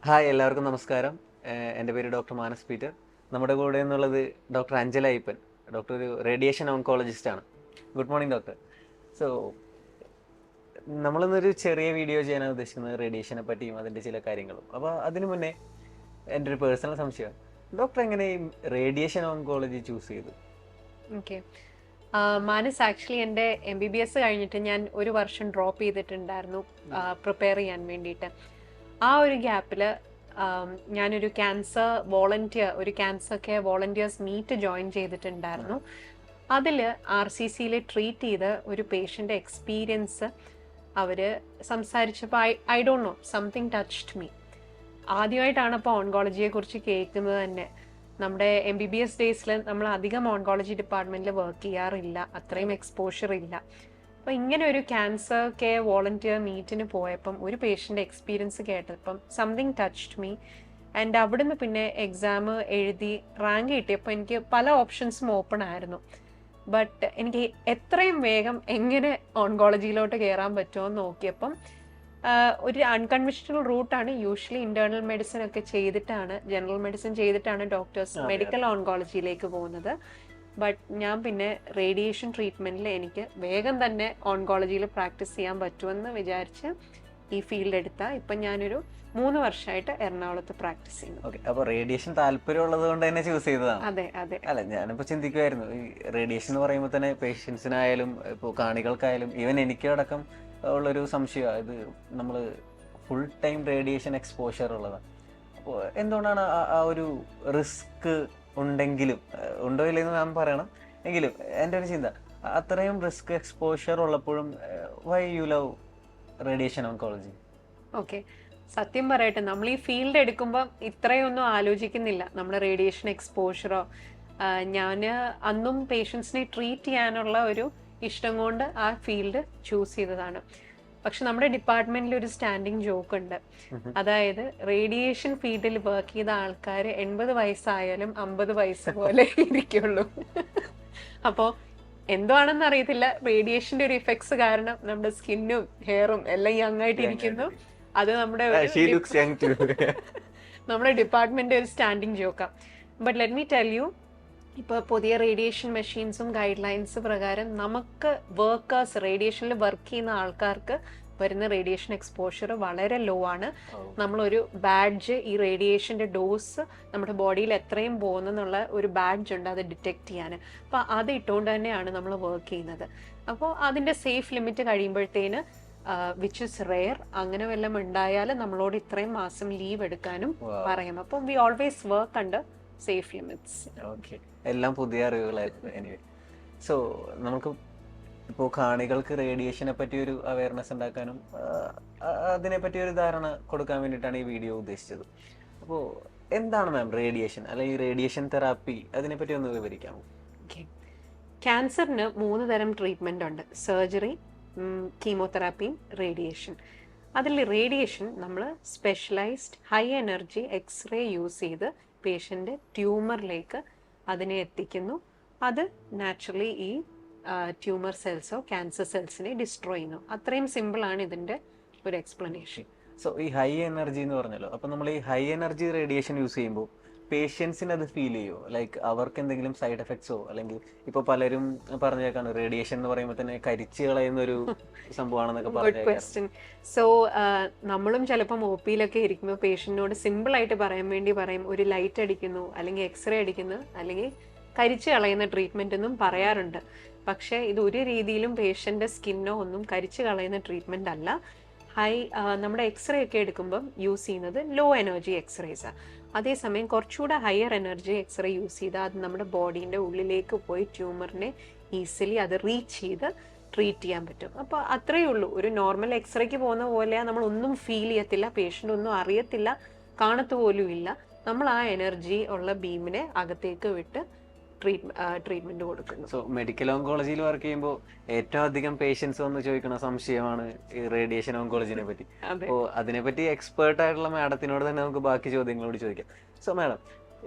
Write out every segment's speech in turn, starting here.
Hi, എല്ലാവർക്കും നമസ്കാരം. എൻ്റെ പേര് ഡോക്ടർ മാനസ് പീറ്റർ. നമ്മുടെ കൂടെ എന്നുള്ളത് ഡോക്ടർ അഞ്ജല അയ്യപ്പൻ. ഡോക്ടർ ഒരു റേഡിയേഷൻ ഓങ്കോളജിസ്റ്റ് ആണ്. Good morning doctor. സോ നമ്മളിന്നൊരു ചെറിയ വീഡിയോ ചെയ്യാനാണ് ഉദ്ദേശിക്കുന്നത്, റേഡിയേഷനെ പറ്റിയും അതിൻ്റെ ചില കാര്യങ്ങളും. അപ്പോൾ അതിനു മുന്നേ എൻ്റെ ഒരു പേഴ്സണൽ സംശയം, ഡോക്ടർ എങ്ങനെ ഈ റേഡിയേഷൻ ഓങ്കോളജി ചൂസ് ചെയ്തു? ഓക്കെ. മാനസ് ആക്ച്വലി എൻ്റെ MBBS കഴിഞ്ഞിട്ട് ഞാൻ ഒരു വർഷം ഡ്രോപ്പ് ചെയ്തിട്ടുണ്ടായിരുന്നു പ്രിപ്പയർ ചെയ്യാൻ വേണ്ടിയിട്ട്. ആ ഒരു ഗ്യാപ്പിൽ ഞാനൊരു cancer care volunteers meet join ചെയ്തിട്ടുണ്ടായിരുന്നു. അതിൽ RCCയിൽ ട്രീറ്റ് ചെയ്ത ഒരു പേഷ്യൻ്റെ എക്സ്പീരിയൻസ് അവർ സംസാരിച്ചപ്പോൾ I don't know, something touched me. ആദ്യമായിട്ടാണ് അപ്പോൾ ഓൺകോളജിയെക്കുറിച്ച് കേൾക്കുന്നത് തന്നെ. നമ്മുടെ MBBS ഡേയ്സിൽ നമ്മൾ അധികം ഓൺകോളജി ഡിപ്പാർട്ട്മെൻറ്റിൽ വർക്ക് ചെയ്യാറില്ല, അത്രയും എക്സ്പോഷർ ഇല്ല. അപ്പോൾ ഇങ്ങനെ ഒരു ക്യാൻസർ കെയർ വോളണ്ടിയർ മീറ്റിന് പോയപ്പം ഒരു പേഷ്യൻ്റെ എക്സ്പീരിയൻസ് കേട്ടപ്പം സംതിങ് ടച്ച്ഡ് മീ. ആൻഡ് അവിടുന്ന് പിന്നെ എക്സാം എഴുതി റാങ്ക് കിട്ടിയപ്പോൾ എനിക്ക് പല ഓപ്ഷൻസും ഓപ്പൺ ആയിരുന്നു. ബട്ട് എനിക്ക് എത്രയും വേഗം എങ്ങനെ ഓൺകോളജിയിലോട്ട് കയറാൻ പറ്റുമോ എന്ന് നോക്കിയപ്പം ഒരു അൺകൺവെൻഷണൽ റൂട്ടാണ്. യൂഷ്വലി ഇന്റേണൽ മെഡിസിൻ ഒക്കെ ചെയ്തിട്ടാണ്, ജനറൽ മെഡിസിൻ ചെയ്തിട്ടാണ് ഡോക്ടേഴ്സ് മെഡിക്കൽ ഓൺകോളജിയിലേക്ക് പോകുന്നത്. ബട്ട് ഞാൻ പിന്നെ റേഡിയേഷൻ ട്രീറ്റ്മെന്റിൽ എനിക്ക് വേഗം തന്നെ ഓൺകോളജിയിൽ പ്രാക്ടീസ് ചെയ്യാൻ പറ്റുമെന്ന് വിചാരിച്ച് ഈ ഫീൽഡ് എടുത്ത ഇപ്പം ഞാനൊരു 3 വർഷമായിട്ട് എറണാകുളത്ത് പ്രാക്ടീസ് ചെയ്യുന്നു. ഓക്കെ, അപ്പോൾ റേഡിയേഷൻ താല്പര്യമുള്ളത് കൊണ്ട് തന്നെ ചൂസ് ചെയ്തതാണ്? അതെ അതെ. അല്ല, ഞാനിപ്പോൾ ചിന്തിക്കുമായിരുന്നു, ഈ റേഡിയേഷൻ എന്ന് പറയുമ്പോൾ തന്നെ പേഷ്യൻസിനായാലും ഇപ്പോൾ കാണികൾക്കായാലും ഈവൻ എനിക്കടക്കം ഉള്ളൊരു സംശയമാണ്, ഇത് നമ്മൾ ഫുൾ ടൈം റേഡിയേഷൻ എക്സ്പോഷർ ഉള്ളതാണ്. അപ്പോൾ എന്തുകൊണ്ടാണ് ആ ഒരു റിസ്ക് ഉണ്ടെങ്കിലും, ഉണ്ടോ ഇല്ലെന്ന് ഞാൻ പറയണം, എങ്കിലും എൻ്റെ ഒരു ചിന്ത, അത്രയും റിസ്ക് എക്സ്പോഷർ ഉള്ളപ്പോഴും why you love radiation oncology? Okay, സത്യം പറയട്ടെ, നമ്മൾ ഈ ഫീൽഡ് എടുക്കുമ്പോൾ ഇത്രയൊന്നും ആലോചിക്കുന്നില്ല നമ്മൾ റേഡിയേഷൻ എക്സ്പോഷറോ. ഞാൻ അന്നും പേഷ്യൻസിനെ ട്രീറ്റ് ചെയ്യാനുള്ള ഒരു ഇഷ്ടം കൊണ്ട് ആ ഫീൽഡ് ചൂസ് ചെയ്തതാണ്. പക്ഷെ നമ്മുടെ ഡിപ്പാർട്ട്മെന്റിൽ ഒരു സ്റ്റാൻഡിങ് ജോക്ക് ഉണ്ട്. അതായത് റേഡിയേഷൻ ഫീൽഡിൽ വർക്ക് ചെയ്ത ആൾക്കാർ 80 വയസ്സായാലും 50 വയസ്സ് പോലെ ഇരിക്കുള്ളൂ. അപ്പോൾ എന്താണെന്ന് അറിയത്തില്ല, റേഡിയേഷന്റെ ഒരു ഇഫക്ട്സ് കാരണം നമ്മുടെ സ്കിന്നും ഹെയറും എല്ലാം യങ് ആയിട്ട് ഇരിക്കുന്നു. അത് നമ്മുടെ നമ്മുടെ ഡിപ്പാർട്ട്മെന്റ് ഒരു സ്റ്റാൻഡിങ് ജോക്കാ. But let me tell you, ഇപ്പോൾ പുതിയ റേഡിയേഷൻ മെഷീൻസും ഗൈഡ് ലൈൻസ് പ്രകാരം നമുക്ക് വർക്കേഴ്സ്, റേഡിയേഷനിൽ വർക്ക് ചെയ്യുന്ന ആൾക്കാർക്ക് വരുന്ന റേഡിയേഷൻ എക്സ്പോഷർ വളരെ ലോ ആണ്. നമ്മളൊരു ബാഡ്ജ്, ഈ റേഡിയേഷൻ്റെ ഡോസ് നമ്മുടെ ബോഡിയിൽ എത്രയും പോകുന്നെന്നുള്ള ഒരു ബാഡ്ജ് ഉണ്ട്, അത് ഡിറ്റക്ട് ചെയ്യാൻ. അപ്പോൾ അത് ഇട്ടുകൊണ്ട് തന്നെയാണ് നമ്മൾ വർക്ക് ചെയ്യുന്നത്. അപ്പോൾ അതിൻ്റെ സേഫ് ലിമിറ്റ് കഴിയുമ്പോഴത്തേന് വിച്ച് ഇസ് റെയർ, അങ്ങനെ വല്ലതും ഉണ്ടായാൽ നമ്മളോട് ഇത്രയും മാസം ലീവ് എടുക്കാനും പറയും. അപ്പം we always work under safe limits. Okay, എല്ലാം പുതിയ അറിവുകളായിരുന്നു. എനിവേ, സോ നമുക്ക് ഇപ്പോൾ കാണികൾക്ക് റേഡിയേഷനെ പറ്റി ഒരു അവയർനെസ് ഉണ്ടാക്കാനും അതിനെപ്പറ്റി ഒരു ധാരണ കൊടുക്കാൻ വേണ്ടിയിട്ടാണ് ഈ വീഡിയോ ഉദ്ദേശിച്ചത്. അപ്പോൾ എന്താണ് മാം റേഡിയേഷൻ, അല്ലെങ്കിൽ റേഡിയേഷൻ തെറാപ്പി, അതിനെപ്പറ്റി ഒന്ന് വിവരിക്കാമോ? ഓക്കെ, ക്യാൻസറിന് 3 തരം ട്രീറ്റ്മെൻ്റ് ഉണ്ട്: സർജറി, കീമോതെറാപ്പിയും റേഡിയേഷൻ. അതിൽ റേഡിയേഷൻ നമ്മൾ specialized high energy X-ray use ചെയ്ത് പേഷ്യൻ്റെ ട്യൂമറിലേക്ക് അതിനെ എത്തിക്കുന്നു. അത് നാച്ചുറലി ഈ ട്യൂമർ സെൽസോ ക്യാൻസർ സെൽസിനെ ഡിസ്ട്രോയ് ചെയ്യുന്നു. അത്രയും സിമ്പിളാണ് ഇതിൻ്റെ ഒരു എക്സ്പ്ലനേഷൻ. സോ ഈ ഹൈ എനർജി എന്ന് പറഞ്ഞല്ലോ, അപ്പോൾ നമ്മൾ ഈ ഹൈ എനർജി റേഡിയേഷൻ യൂസ് ചെയ്യുമ്പോൾ പേഷ്യൻസിന് അത് ഫീൽ ചെയ്യുമോ? ലൈക്ക് അവർക്ക് എന്തെങ്കിലും സൈഡ് എഫക്ട്സോ, അല്ലെങ്കിൽ ഇപ്പോൾ പലരും പറഞ്ഞേക്കാണ് റേഡിയേഷൻ എന്ന് പറയുമ്പോൾ തന്നെ കരിച്ചു കളയുന്ന ഒരു സംഭവമാണെന്നൊക്കെ പറഞ്ഞു. സോ നമ്മളും ചിലപ്പം OPയിലൊക്കെ ഇരിക്കുമ്പോൾ പേഷ്യൻറ്റിനോട് സിമ്പിളായിട്ട് പറയാൻ വേണ്ടി പറയും, ഒരു ലൈറ്റ് അടിക്കുന്നു, അല്ലെങ്കിൽ എക്സ്റേ അടിക്കുന്നു, അല്ലെങ്കിൽ കരിച്ചു കളയുന്ന ട്രീറ്റ്മെൻ്റ് എന്നും പറയാറുണ്ട്. പക്ഷേ ഇത് ഒരു രീതിയിലും പേഷ്യൻ്റെ സ്കിന്നോ ഒന്നും കരിച്ചു കളയുന്ന ട്രീറ്റ്മെൻ്റ് അല്ല. നമ്മുടെ എക്സ്റേ ഒക്കെ എടുക്കുമ്പം യൂസ് ചെയ്യുന്നത് ലോ എനർജി എക്സ്റേസാണ്. അതേസമയം കുറച്ചുകൂടെ ഹയർ എനർജി എക്സ്റേ യൂസ് ചെയ്താൽ അത് നമ്മുടെ ബോഡീൻ്റെ ഉള്ളിലേക്ക് പോയി ട്യൂമറിനെ ഈസിലി അത് റീച്ച് ചെയ്ത് ട്രീറ്റ് ചെയ്യാൻ പറ്റും. അപ്പോൾ അത്രയേ ഉള്ളൂ. ഒരു നോർമൽ എക്സ്റേക്ക് പോകുന്ന പോലെ നമ്മളൊന്നും ഫീൽ ചെയ്യത്തില്ല, പേഷ്യൻ്റ് ഒന്നും അറിയത്തില്ല, കാണത്തു പോലും ഇല്ല. നമ്മൾ ആ എനർജി ഉള്ള ബീമിനെ അകത്തേക്ക് വിട്ട് ട്രീറ്റ്മെന്റ് കൊടുക്കുന്നു. സോ മെഡിക്കൽ ഓങ്കോളജിയിൽ വർക്ക് ചെയ്യുമ്പോൾ ഏറ്റവും അധികം പേഷ്യൻസ് വന്ന് ചോദിക്കുന്ന സംശയമാണ് ഈ റേഡിയേഷൻ ഓങ്കോളജിനെ പറ്റി. അപ്പോൾ അതിനെപ്പറ്റി എക്സ്പേർട്ട് ആയിട്ടുള്ള മാഡത്തിനോട് തന്നെ നമുക്ക് ബാക്കി ചോദ്യങ്ങളോട് ചോദിക്കാം. സോ മാഡം,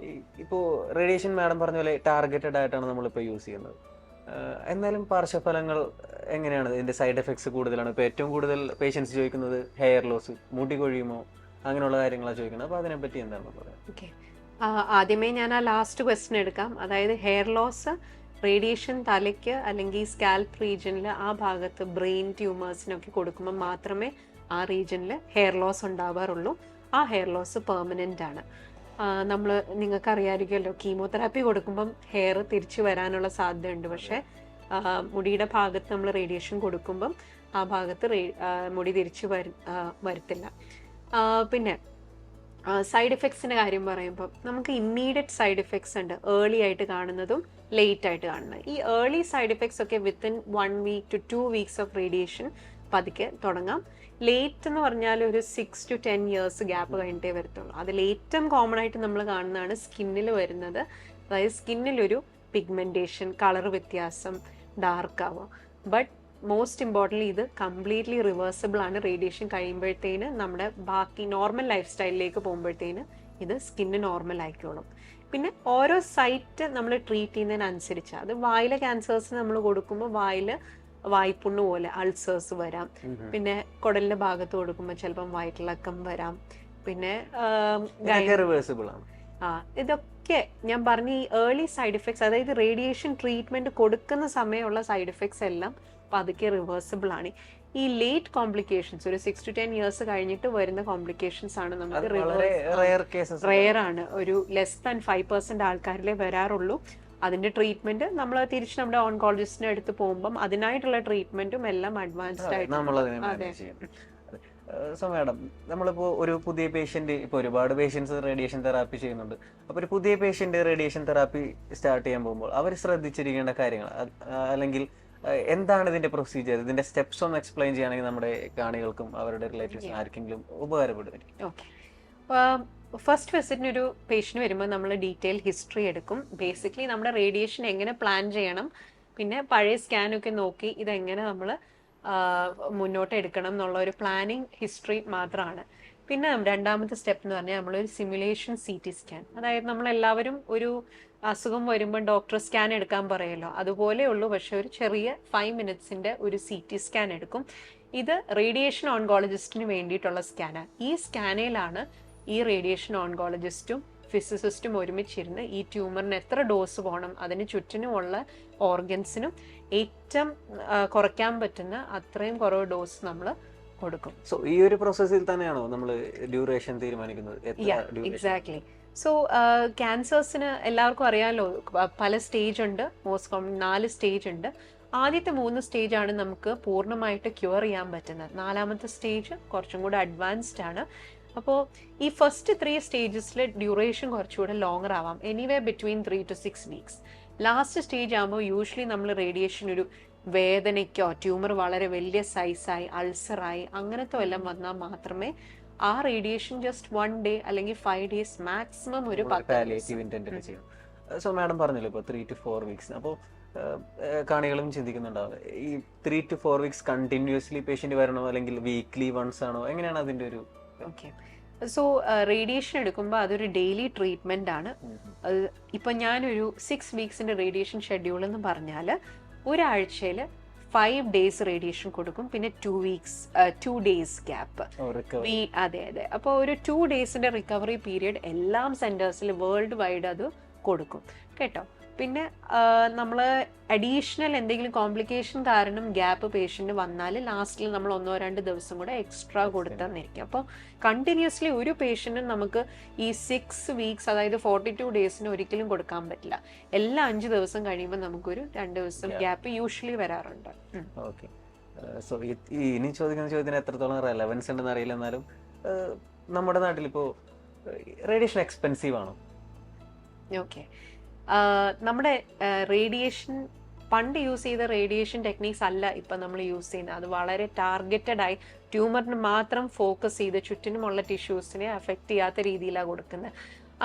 ഇപ്പോൾ റേഡിയേഷൻ മാഡം പറഞ്ഞ പോലെ ടാർഗറ്റഡ് ആയിട്ടാണ് നമ്മളിപ്പോൾ യൂസ് ചെയ്യുന്നത്. എന്നാലും പാർശ്വഫലങ്ങൾ എങ്ങനെയാണ്? ഇതിൻ്റെ സൈഡ് എഫക്ട്സ് കൂടുതലാണ്. ഇപ്പോൾ ഏറ്റവും കൂടുതൽ പേഷ്യൻസ് ചോദിക്കുന്നത് ഹെയർ ലോസ്, മുടി കൊഴിയുമോ, അങ്ങനെയുള്ള കാര്യങ്ങളാണ് ചോദിക്കുന്നത്. അപ്പോൾ അതിനെപ്പറ്റി എന്താണ് പറയുക? ഓക്കെ, ആദ്യമേ ഞാൻ ആ ലാസ്റ്റ് ക്വസ്റ്റ്യൻ എടുക്കാം. അതായത് ഹെയർ ലോസ് റേഡിയേഷൻ തലയ്ക്ക് അല്ലെങ്കിൽ സ്കാൽപ്പ് റീജിയനിൽ ആ ഭാഗത്ത് ബ്രെയിൻ ട്യൂമേഴ്സിനൊക്കെ കൊടുക്കുമ്പോൾ മാത്രമേ ആ റീജിയനിൽ ഹെയർ ലോസ് ഉണ്ടാവാറുള്ളൂ. ആ ഹെയർ ലോസ് പെർമനൻ്റ് ആണ്. നമ്മൾ നിങ്ങൾക്ക് അറിയാമായിരിക്കുമല്ലോ, കീമോതെറാപ്പി കൊടുക്കുമ്പം ഹെയർ തിരിച്ചു വരാനുള്ള സാധ്യതയുണ്ട്. പക്ഷേ മുടിയുടെ ഭാഗത്ത് നമ്മൾ റേഡിയേഷൻ കൊടുക്കുമ്പം ആ ഭാഗത്ത് മുടി തിരിച്ചു വരത്തില്ല. പിന്നെ സൈഡ് എഫക്ട്സിൻ്റെ കാര്യം പറയുമ്പോൾ നമുക്ക് ഇമ്മീഡിയറ്റ് സൈഡ് എഫക്ട്സ് ഉണ്ട്, ഏർലി ആയിട്ട് കാണുന്നതും ലേറ്റ് ആയിട്ട് കാണുന്നത്. ഈ ഏർലി സൈഡ് എഫക്ട്സ് ഒക്കെ within 1 week to 2 weeks of radiation പതുക്കെ തുടങ്ങാം. ലേറ്റ് എന്ന് പറഞ്ഞാൽ ഒരു 6 to 10 years ഗ്യാപ്പ് കഴിഞ്ഞിട്ടേ വരത്തുള്ളൂ. അതിൽ ഏറ്റവും കോമൺ ആയിട്ട് നമ്മൾ കാണുന്നതാണ് സ്കിന്നിൽ വരുന്നത്. അതായത് സ്കിന്നിലൊരു പിഗ്മെൻറ്റേഷൻ, കളർ വ്യത്യാസം, ഡാർക്ക് ആവുക. ബട്ട് മോസ്റ്റ് ഇമ്പോർട്ടൻ്റ്ലി ഇത് കംപ്ലീറ്റ്ലി റിവേഴ്സിബിൾ ആണ്. റേഡിയേഷൻ കഴിയുമ്പോഴത്തേന് നമ്മുടെ ബാക്കി നോർമൽ ലൈഫ് സ്റ്റൈലിലേക്ക് പോകുമ്പോഴത്തേന് ഇത് സ്കിന്ന് നോർമൽ ആയിക്കോളും. പിന്നെ ഓരോ സൈറ്റ് നമ്മൾ ട്രീറ്റ് ചെയ്യുന്നതിനനുസരിച്ച്, അത് വായിലെ ക്യാൻസേഴ്സിന് നമ്മൾ കൊടുക്കുമ്പോൾ വായ്പുണ്ണ് പോലെ അൾസേഴ്സ് വരാം. പിന്നെ കുടലിന്റെ ഭാഗത്ത് കൊടുക്കുമ്പോൾ ചിലപ്പം വയറ്റിളക്കം വരാം. പിന്നെ റിവേഴ്സിബിൾ ആണ്. ഇതൊക്കെ ഞാൻ പറഞ്ഞ ഈ ഏർലി സൈഡ് എഫക്ട്സ്, അതായത് റേഡിയേഷൻ ട്രീറ്റ്മെന്റ് കൊടുക്കുന്ന സമയമുള്ള സൈഡ് എഫക്ട്സ് എല്ലാം പതുക്കെ റിവേഴ്സിബിൾ ആണ്. ഈ ലേറ്റ് കോംപ്ലിക്കേഷൻസ് ഒരു 6 to 10 years കഴിഞ്ഞിട്ട് വരുന്ന കോംപ്ലിക്കേഷൻസ് ആണ് നമുക്ക് റെയർ ആണ്. ഒരു ലെസ് ദാൻ 5% ആൾക്കാരിലേ വരാറുള്ളൂ. അതിന്റെ ട്രീറ്റ്മെന്റ് നമ്മൾ തിരിച്ച് നമ്മുടെ ഓൺകോളജിസ്റ്റിനെ അടുത്ത് പോകുമ്പം അതിനായിട്ടുള്ള ട്രീറ്റ്മെന്റും എല്ലാം അഡ്വാൻസ്ഡ് ആയിട്ട്. സോ മാഡം, നമ്മളിപ്പോൾ ഒരു പുതിയ പേഷ്യന്റ്, ഇപ്പോൾ ഒരുപാട് പേഷ്യൻസ് റേഡിയേഷൻ തെറാപ്പി ചെയ്യുന്നുണ്ട്. അപ്പോൾ ഒരു പുതിയ പേഷ്യന്റ് റേഡിയേഷൻ തെറാപ്പി സ്റ്റാർട്ട് ചെയ്യാൻ പോകുമ്പോൾ അവർ ശ്രദ്ധിച്ചിരിക്കേണ്ട കാര്യങ്ങൾ, അല്ലെങ്കിൽ എന്താണ് ഇതിന്റെ പ്രൊസീജിയർ, ഇതിന്റെ സ്റ്റെപ്സ് ഒന്ന് എക്സ്പ്ലെയിൻ ചെയ്യുകയാണെങ്കിൽ നമ്മുടെ കാണികൾക്കും അവരുടെ റിലേറ്റീവ്സിനും ആർക്കെങ്കിലും ഉപകാരപ്പെടുമായിരിക്കും. ഓക്കെ, ഫസ്റ്റ് വിസിറ്റിന് ഒരു പേഷ്യന്റ് വരുമ്പോൾ നമ്മൾ ഡീറ്റെയിൽ ഹിസ്റ്ററി എടുക്കും. ബേസിക്കലി നമ്മുടെ റേഡിയേഷൻ എങ്ങനെ പ്ലാൻ ചെയ്യണം, പിന്നെ പഴയ സ്കാനൊക്കെ നോക്കി ഇതെങ്ങനെ നമ്മൾ മുന്നോട്ട് എടുക്കണം എന്നുള്ള ഒരു പ്ലാനിങ് ഹിസ്റ്ററി മാത്രമാണ്. പിന്നെ രണ്ടാമത്തെ സ്റ്റെപ്പ് എന്ന് പറഞ്ഞാൽ നമ്മളൊരു സിമുലേഷൻ CT സ്കാൻ. അതായത് നമ്മളെല്ലാവരും ഒരു അസുഖം വരുമ്പോൾ ഡോക്ടർ സ്കാൻ എടുക്കാൻ പറയുമല്ലോ, അതുപോലെയുള്ളൂ. പക്ഷെ ഒരു ചെറിയ 5 minutes ഒരു CT സ്കാൻ എടുക്കും. ഇത് റേഡിയേഷൻ ഓൺകോളജിസ്റ്റിന് വേണ്ടിയിട്ടുള്ള സ്കാനാണ്. ഈ സ്കാനയിലാണ് ഈ റേഡിയേഷൻ ഓൺകോളജിസ്റ്റും ഫിസിസിസ്റ്റും ഒരുമിച്ചിരുന്ന് ഈ ട്യൂമറിന് എത്ര ഡോസ് പോകണം, അതിന് ചുറ്റിനുമുള്ള ഓർഗൻസിനും ഏറ്റവും കുറയ്ക്കാൻ പറ്റുന്ന അത്രയും കുറവ് ഡോസ് നമ്മൾ കൊടുക്കും. സോ ഈ ഒരു പ്രോസസ്സിൽ തന്നെയാണോ നമ്മൾ ഡ്യൂറേഷൻ തീരുമാനിക്കുന്നത്? എക്സാക്ട്ലി. സോ ക്യാൻസേഴ്സിന് എല്ലാവർക്കും അറിയാമല്ലോ, പല സ്റ്റേജ് ഉണ്ട്. മോസ്റ്റ് കോമൺ 4 സ്റ്റേജ് ഉണ്ട്. ആദ്യത്തെ 3 സ്റ്റേജാണ് നമുക്ക് പൂർണ്ണമായിട്ട് ക്യൂർ ചെയ്യാൻ പറ്റുന്നത്. 4ാമത്തെ സ്റ്റേജ് കുറച്ചും കൂടെ അഡ്വാൻസ്ഡ് ആണ്. അപ്പോൾ ഈ ഫസ്റ്റ് 3 സ്റ്റേജസിൽ ഡ്യൂറേഷൻ കുറച്ചുകൂടെ ലോങ്ങർ ആവാം, anyway between 3 to 6 weeks. Last stage ആകുമ്പോൾ യൂഷ്വലി നമ്മൾ റേഡിയേഷൻ ഒരു വേദനയ്ക്കോ ട്യൂമർ വളരെ വലിയ സൈസായി അൾസറായി അങ്ങനത്തെ എല്ലാം വന്നാൽ മാത്രമേ ആ റേഡിയേഷൻ ജസ്റ്റ് 1 day അല്ലെങ്കിൽ 5 days മാക്സിമം ഒരു 10. സോ മാഡം പറഞ്ഞല്ലോ ഇപ്പോൾ 3 to 4 weeks. അപ്പോൾ കാണികളും ചിന്തിക്കുന്നുണ്ടാവും, ഈ 3 to 4 weeks കണ്ടിന്യൂസ്ലി പേഷ്യന്റ് വരണോ അല്ലെങ്കിൽ വീക്ക്ലി വൺസ് ആണോ, എങ്ങനെയാണ് അതിന്റെ ഒരു? ഓക്കെ, സോ റേഡിയേഷൻ എടുക്കുമ്പോൾ അതൊരു ഡെയിലി ട്രീറ്റ്മെന്റ് ആണ്. ഇപ്പൊ ഞാനൊരു 6 weeks റേഡിയേഷൻ ഷെഡ്യൂൾ എന്ന് പറഞ്ഞാൽ ഒരാഴ്ചയിൽ 5 days റേഡിയേഷൻ കൊടുക്കും, പിന്നെ 2 days ഗ്യാപ്പ്. അതെ. അപ്പോൾ ഒരു 2 days റിക്കവറി പീരിയഡ് എല്ലാ സെന്റേഴ്സിലും വേൾഡ് വൈഡ് അത് കൊടുക്കും കേട്ടോ. പിന്നെ നമ്മൾ അഡീഷണൽ എന്തെങ്കിലും കോംപ്ലിക്കേഷൻ കാരണം ഗ്യാപ്പ് പേഷ്യന്റ് വന്നാൽ ലാസ്റ്റിൽ നമ്മൾ 1-2 ദിവസം കൂടെ എക്സ്ട്രാ കൊടുത്തെന്നിരിക്കും. അപ്പോൾ കണ്ടിന്യൂസ്ലി ഒരു പേഷ്യന്റിന് നമുക്ക് ഈ 6 weeks അതായത് 42 days ഒരിക്കലും കൊടുക്കാൻ പറ്റില്ല. എല്ലാ 5 ദിവസം കഴിയുമ്പോൾ നമുക്കൊരു 2 ദിവസം ഗ്യാപ്പ് യൂഷ്വലി വരാറുണ്ട്. ഓക്കെ, സോ ഇനി ചോദിക്കുന്ന ചോദ്യത്തിന് എത്രത്തോളം റെലവൻസ് ഉണ്ടെന്ന് അറിയില്ല, എന്നാലും നമ്മുടെ നാട്ടിലിപ്പോൾ റേഡിയേഷൻ എക്സ്പെൻസീവ് ആണോ? ഓക്കെ, നമ്മുടെ റേഡിയേഷൻ പണ്ട് യൂസ് ചെയ്ത റേഡിയേഷൻ ടെക്നീക്സ് അല്ല ഇപ്പം നമ്മൾ യൂസ് ചെയ്യുന്നത്. അത് വളരെ ടാർഗറ്റഡ് ആയി ട്യൂമറിന് മാത്രം ഫോക്കസ് ചെയ്ത് ചുറ്റിനുമുള്ള ടിഷ്യൂസിനെ അഫക്റ്റ് ചെയ്യാത്ത രീതിയിലാണ് കൊടുക്കുന്നത്.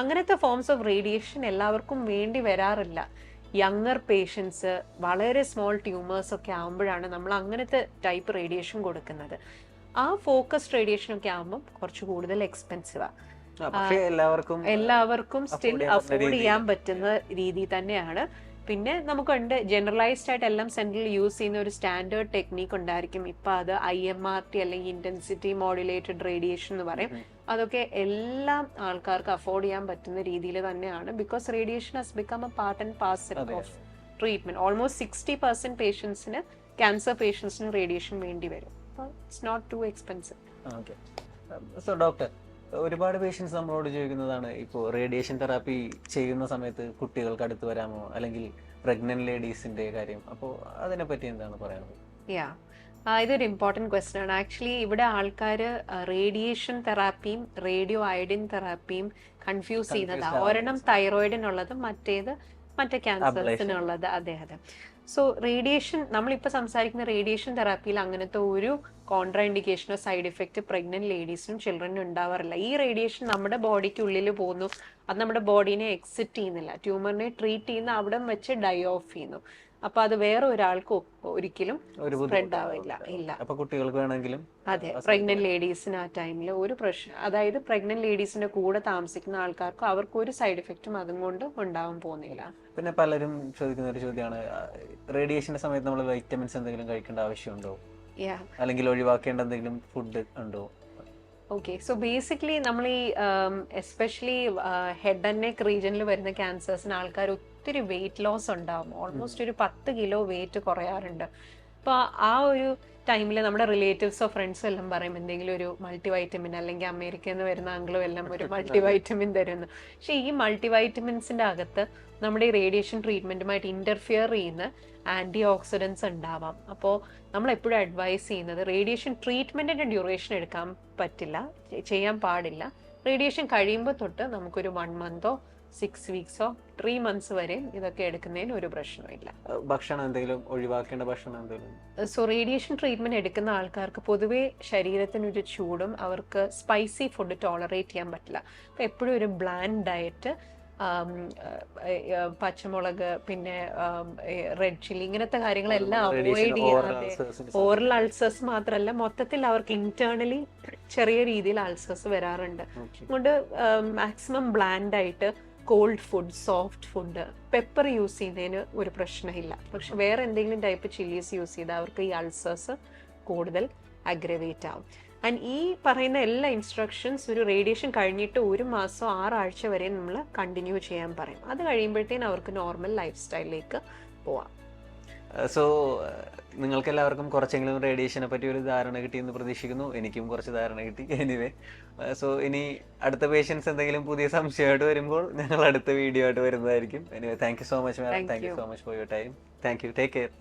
അങ്ങനത്തെ ഫോംസ് ഓഫ് റേഡിയേഷൻ എല്ലാവർക്കും വേണ്ടി വരാറില്ല. യങ്ങർ പേഷ്യൻസ്, വളരെ സ്മോൾ ട്യൂമേഴ്സ് ഒക്കെ ആകുമ്പോഴാണ് നമ്മൾ അങ്ങനത്തെ ടൈപ്പ് റേഡിയേഷൻ കൊടുക്കുന്നത്. ആ ഫോക്കസ്ഡ് റേഡിയേഷൻ ഒക്കെ ആകുമ്പം കുറച്ച് കൂടുതൽ എക്സ്പെൻസീവാണ്. എല്ലാവർക്കും സ്റ്റിൽ അഫോർഡ് ചെയ്യാൻ പറ്റുന്ന രീതി തന്നെയാണ്. പിന്നെ നമുക്കുണ്ട് ജനറലൈസ്ഡ് ആയിട്ട് എല്ലാം സെന്ററിൽ യൂസ് ചെയ്യുന്ന ഒരു സ്റ്റാൻഡേർഡ് ടെക്നീക്ക് ഉണ്ടായിരിക്കും. ഇപ്പം അത് IMRT അല്ലെങ്കിൽ ഇന്റൻസിറ്റി മോഡുലേറ്റഡ് റേഡിയേഷൻ എന്ന് പറയും. അതൊക്കെ എല്ലാ ആൾക്കാർക്കും അഫോർഡ് ചെയ്യാൻ പറ്റുന്ന രീതിയിൽ തന്നെയാണ്. Because radiation has become a part and parcel of treatment. Almost 60% പേഷ്യൻസിന്, ക്യാൻസർ പേഷ്യൻസിന് റേഡിയേഷൻ വേണ്ടി വരും. അപ്പോൾ it's not too expensive. Okay. So doctor, ഒരുപാട് പേഷ്യൻസ് നമ്മളോട് ചോദിക്കുന്നതാണ്, ഇപ്പോൾ റേഡിയേഷൻ തെറാപ്പി ചെയ്യുന്ന സമയത്ത് കുട്ടികൾക്ക് അടുത്ത് വരാമോ, അല്ലെങ്കിൽ പ്രഗ്നന്റ് ലേഡീസിന്റെ കാര്യം. അപ്പോൾ അതിനെപ്പറ്റി എന്താണ് പറയാനുള്ളത്? ഇതൊരു ഇമ്പോർട്ടൻറ്റ് ക്വസ്റ്റ്യൻ ആണ്. ആക്ച്വലി ഇവിടെ ആൾക്കാർ റേഡിയേഷൻ തെറാപ്പിയും റേഡിയോ അയഡിൻ തെറാപ്പിയും കൺഫ്യൂസ് ചെയ്യുന്നതാണ്. ഒരെണ്ണം തൈറോയിഡിനുള്ളത്, മറ്റേ ക്യാൻസേഴ്സിനുള്ളത്. അതെ. സോ റേഡിയേഷൻ, നമ്മളിപ്പോൾ സംസാരിക്കുന്ന റേഡിയേഷൻ തെറാപ്പിയിൽ അങ്ങനത്തെ ഒരു കോൺട്രാ ഇൻഡിക്കേഷനോ സൈഡ് ഇഫക്റ്റ് പ്രഗ്നന്റ് ലേഡീസിനും ചിൽഡ്രനും ഉണ്ടാവാറില്ല. ഈ റേഡിയേഷൻ നമ്മുടെ ബോഡിക്ക് ഉള്ളിൽ പോകുന്നു, അത് നമ്മുടെ ബോഡീനെ എക്സിറ്റ് ചെയ്യുന്നില്ല. ട്യൂമറിനെ ട്രീറ്റ് ചെയ്യുന്ന അവിടെ വെച്ച് ഡൈ ഓഫ് ചെയ്യുന്നു. അപ്പൊ അത് വേറെ ഒരാൾക്ക് ഒരിക്കലും സ്പ്രെഡ് ആവില്ല. ഇല്ല. അപ്പൊ കുട്ടികൾക്ക് വേണമെങ്കിലും. അതെ, പ്രഗ്നന്റ് ലേഡീസിന് ആ ടൈമിൽ ഒരു പ്രശ്നം, അതായത് പ്രഗ്നന്റ് ലേഡീസിന്റെ കൂടെ താമസിക്കുന്ന ആൾക്കാർക്ക് അവർക്ക് ഒരു സൈഡ് ഇഫക്റ്റും അതും കൊണ്ട് ഉണ്ടാവാൻ പോകുന്നില്ല. പിന്നെ പലരും ചോദിക്കുന്ന ഒരു ചോദ്യമാണ്, റേഡിയേഷന്റെ സമയത്ത് നമ്മൾ വൈറ്റമിൻസ് എന്തെങ്കിലും കഴിക്കേണ്ട ആവശ്യമുണ്ടോ, അല്ലെങ്കിൽ ഒഴിവാക്കേണ്ട എന്തെങ്കിലും ഫുഡ് ഉണ്ടോ? ഓക്കെ. സോ ബേസിക്കലി നമ്മൾ ഈ എസ്പെഷ്യലി ഹെഡ് ആൻഡ് നെക്ക് റീജിയനിൽ വരുന്ന ക്യാൻസേഴ്സിന് ആൾക്കാർ ഒത്തിരി വെയിറ്റ് ലോസ് ഉണ്ടാവും. ഓൾമോസ്റ്റ് ഒരു 10 കിലോ വെയിറ്റ് കുറയാറുണ്ട്. അപ്പോൾ ആ ഒരു ടൈമിൽ നമ്മുടെ റിലേറ്റീവ്സോ ഫ്രണ്ട്സോ എല്ലാം പറയും എന്തെങ്കിലും ഒരു മൾട്ടി വൈറ്റമിൻ, അല്ലെങ്കിൽ അമേരിക്കയിൽ നിന്ന് വരുന്ന ആംഗ്ലോ എല്ലാം ഒരു മൾട്ടി വൈറ്റമിൻ തരുന്നു. പക്ഷേ ഈ മൾട്ടി വൈറ്റമിൻസിൻ്റെ അകത്ത് നമ്മുടെ ഈ റേഡിയേഷൻ ട്രീറ്റ്മെൻറ്റുമായിട്ട് ഇൻ്റർഫിയർ ചെയ്യുന്ന ആൻറ്റി ഓക്സിഡൻസ് ഉണ്ടാവാം. അപ്പോൾ നമ്മൾ എപ്പോഴും അഡ്വൈസ് ചെയ്യുന്നത് റേഡിയേഷൻ ട്രീറ്റ്മെൻറ്റിൻ്റെ ഡ്യൂറേഷൻ എടുക്കാൻ പറ്റില്ല, ചെയ്യാൻ പാടില്ല. റേഡിയേഷൻ കഴിയുമ്പോൾ തൊട്ട് നമുക്കൊരു 1 മന്തോ 6 വീക്സോ 3 മന്ത്സ് വരെ ഇതൊക്കെ എടുക്കുന്നതിന് ഒരു പ്രശ്നമില്ല. ഭക്ഷണം എന്തെങ്കിലും ഒഴിവാക്കേണ്ട ഭക്ഷണം എന്തെങ്കിലും? സോ റേഡിയേഷൻ ട്രീറ്റ്മെന്റ് എടുക്കുന്ന ആൾക്കാർക്ക് പൊതുവേ ശരീരത്തിനൊരു ചൂടും, അവർക്ക് സ്പൈസി ഫുഡ് ടോളറേറ്റ് ചെയ്യാൻ പറ്റില്ല. അപ്പോൾ എപ്പോഴും ഒരു ബ്ലാൻഡ് ഡയറ്റ്, പച്ചമുളക്, പിന്നെ റെഡ് ചില്ലി, ഇങ്ങനത്തെ കാര്യങ്ങളെല്ലാം അവോയ്ഡ് ചെയ്യാതെ, ഓറൽ അൾസേഴ്സ് മാത്രമല്ല മൊത്തത്തിൽ അവർക്ക് ഇന്റേണലി ചെറിയ രീതിയിൽ അൾസേഴ്സ് വരാറുണ്ട്. അതുകൊണ്ട് മാക്സിമം ബ്ലാൻഡ് ആയിട്ട് cold food, soft food, pepper use ചെയ്യുന്നതിന് ഒരു പ്രശ്നമില്ല. പക്ഷെ വേറെ എന്തെങ്കിലും ടൈപ്പ് ചില്ലീസ് യൂസ് ചെയ്താൽ അവർക്ക് ഈ അൾസേഴ്സ് കൂടുതൽ അഗ്രവേറ്റ് ആവും. ആൻഡ് ഈ പറയുന്ന എല്ലാ ഇൻസ്ട്രക്ഷൻസ് ഒരു റേഡിയേഷൻ കഴിഞ്ഞിട്ട് 1 മാസം 6 ആഴ്ച വരെ നമ്മൾ കണ്ടിന്യൂ ചെയ്യാൻ പറയും. അത് കഴിയുമ്പോഴത്തേനും അവർക്ക് നോർമൽ ലൈഫ് സ്റ്റൈലിലേക്ക് പോവാം. സോ നിങ്ങൾക്ക് എല്ലാവർക്കും കുറച്ചെങ്കിലും റേഡിയേഷനെ പറ്റി ഒരു ധാരണ കിട്ടിയെന്ന് പ്രതീക്ഷിക്കുന്നു. എനിക്കും കുറച്ച് ധാരണ കിട്ടി. എനിവേ, സോ ഇനി അടുത്ത പേഷ്യൻസ് എന്തെങ്കിലും പുതിയ സംശയമായിട്ട് വരുമ്പോൾ ഞങ്ങൾ അടുത്ത വീഡിയോ ആയിട്ട് വരുന്നതായിരിക്കും. Anyway, thank you so much madam. Thank you so much for your time. Thank you. Take care.